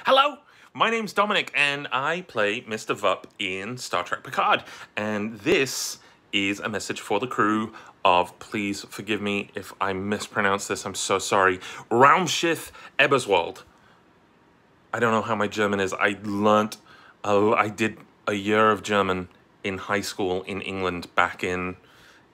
Hello, my name's Dominic, and I play Mr. Vup in Star Trek Picard. And this is a message for the crew of, please forgive me if I mispronounce this, I'm so sorry, Raumschiff Eberswalde. I don't know how my German is. I did a year of German in high school in England back in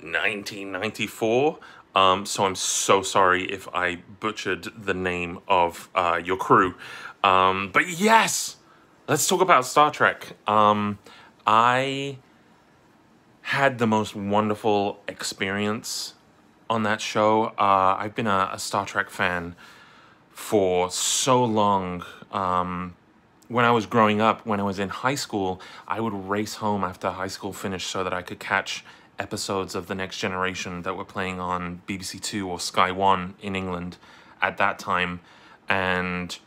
1994. So I'm so sorry if I butchered the name of your crew. But yes, let's talk about Star Trek. I had the most wonderful experience on that show. I've been a Star Trek fan for so long. When I was growing up, when I was in high school, I would race home after high school finished so that I could catch episodes of The Next Generation that were playing on BBC Two or Sky One in England at that time. And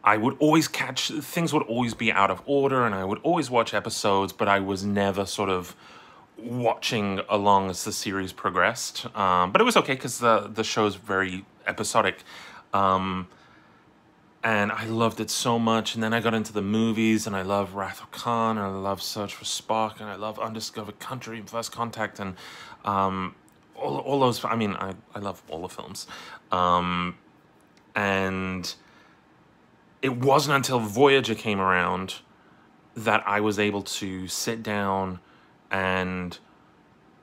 I would always catch, things would always be out of order, and I would always watch episodes, but I was never sort of watching along as the series progressed. But it was okay because the show's very episodic. And I loved it so much. And then I got into the movies, and I love Wrath of Khan, and I love Search for Spock, and I love Undiscovered Country and First Contact, and all those. I mean, I love all the films. And it wasn't until Voyager came around that I was able to sit down and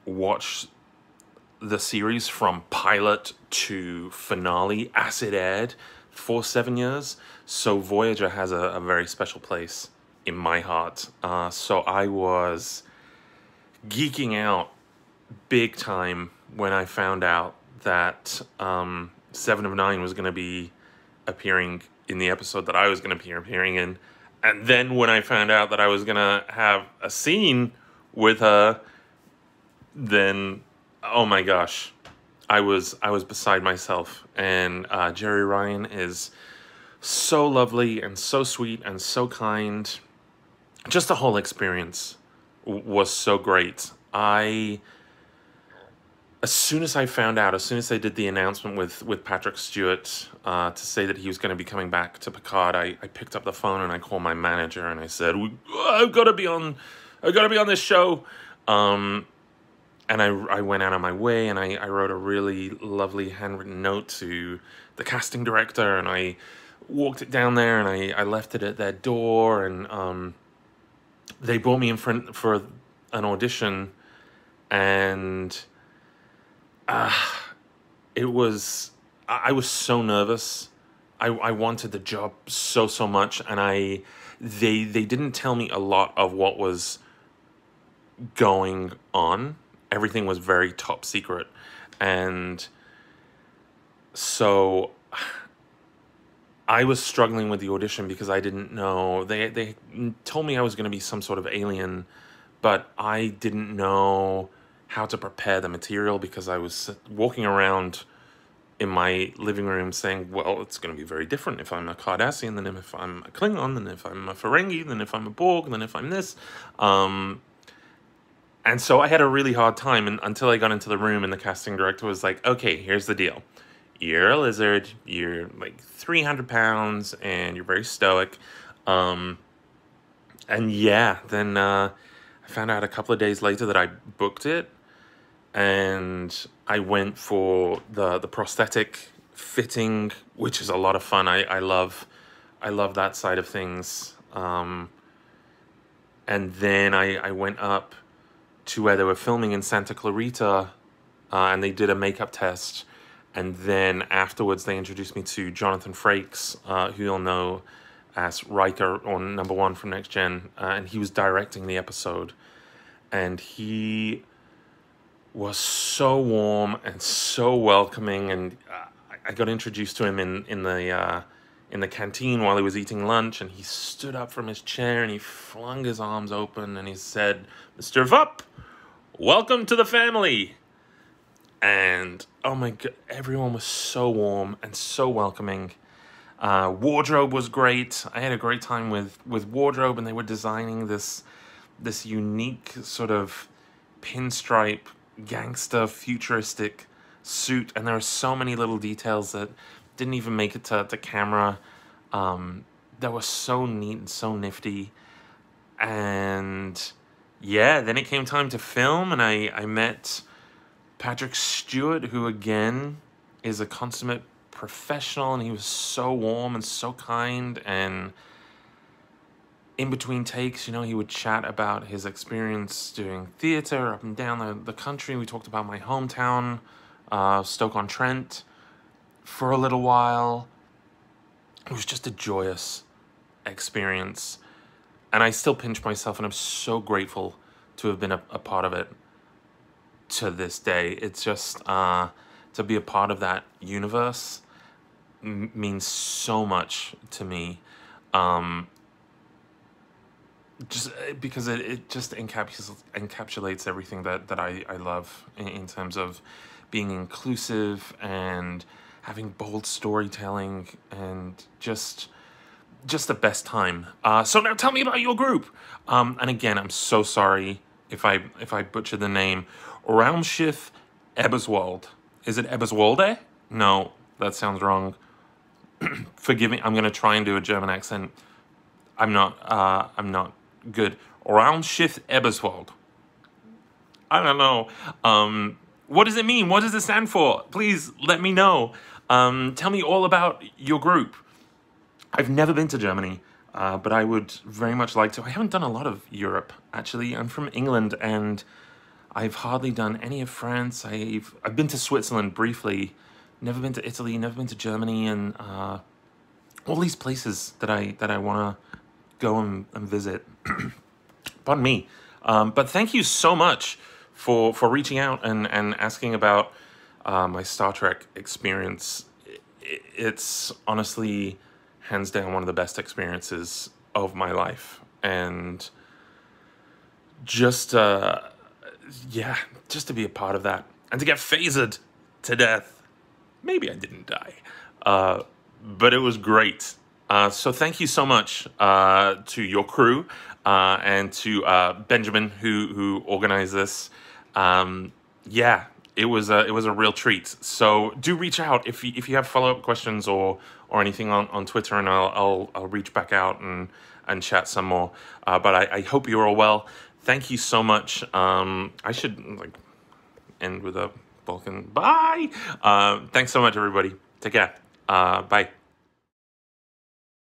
watch the series from pilot to finale as it aired for 7 years. So Voyager has a very special place in my heart. So I was geeking out big time when I found out that Seven of Nine was going to be appearing in the episode that I was going to be appearing in. And then when I found out that I was going to have a scene with her, then, oh my gosh, I was beside myself. And Jerry Ryan is so lovely and so sweet and so kind. Just the whole experience was so great. As soon as I found out, as soon as they did the announcement with Patrick Stewart to say that he was going to be coming back to Picard, I picked up the phone and I called my manager and I said, I've got to be on this show. And I went out of my way and I wrote a really lovely handwritten note to the casting director, and I walked it down there and I left it at their door, and they brought me in for an audition, and I was so nervous. I wanted the job so much, and they didn't tell me a lot of what was going on. Everything was very top secret. And so I was struggling with the audition because I didn't know. They told me I was going to be some sort of alien, but I didn't know how to prepare the material because I was walking around in my living room saying, well, it's going to be very different if I'm a Cardassian than if I'm a Klingon, than if I'm a Ferengi, than if I'm a Borg, than if I'm this. And so I had a really hard time until I got into the room, and the casting director was like, okay, here's the deal. You're a lizard, you're like 300 pounds, and you're very stoic. And yeah, then I found out a couple of days later that I booked it, and I went for the prosthetic fitting, which is a lot of fun. I love that side of things. And then I went up to where they were filming in Santa Clarita, and they did a makeup test. And then afterwards, they introduced me to Jonathan Frakes, who you'll know as Riker on Number One from Next Gen, and he was directing the episode. And he was so warm and so welcoming, and I got introduced to him in the canteen while he was eating lunch, and he stood up from his chair and he flung his arms open and he said, "Mr. Vup, welcome to the family." And oh my god, everyone was so warm and so welcoming. Wardrobe was great. I had a great time with wardrobe, and they were designing this unique sort of pinstripe gangster futuristic suit, and there are so many little details that didn't even make it to camera. that were so neat and so nifty. And yeah, then it came time to film, and I met Patrick Stewart, who again is a consummate professional, and he was so warm and so kind. And in between takes, you know, he would chat about his experience doing theater up and down the country. We talked about my hometown, Stoke-on-Trent, for a little while. It was just a joyous experience. And I still pinch myself, and I'm so grateful to have been a part of it to this day. It's just, to be a part of that universe means so much to me. Just because it just encapsulates everything that I love in terms of being inclusive and having bold storytelling and just the best time. So now tell me about your group. And again, I'm so sorry if I butcher the name. Raumschiff Eberswalde. Is it Eberswalde? No, that sounds wrong. Forgive me. I'm gonna try and do a German accent. I'm not good. Raumschiff Eberswalde. I don't know. What does it mean? What does it stand for? Please let me know. Tell me all about your group. I've never been to Germany, but I would very much like to. I haven't done a lot of Europe, actually. I'm from England, and I've hardly done any of France. I've been to Switzerland briefly, never been to Italy, never been to Germany, and all these places that I want to go and visit. Pardon me. But thank you so much for reaching out and asking about my Star Trek experience. It's honestly hands down one of the best experiences of my life. And just, yeah, just to be a part of that. And to get phasered to death. Maybe I didn't die. But it was great. So thank you so much to your crew and to Benjamin who organized this. Yeah, it was a real treat. So do reach out if you have follow-up questions or anything on Twitter, and I'll reach back out and chat some more. But I hope you're all well. Thank you so much. I should end with a Vulcan bye. Thanks so much, everybody. Take care. Bye.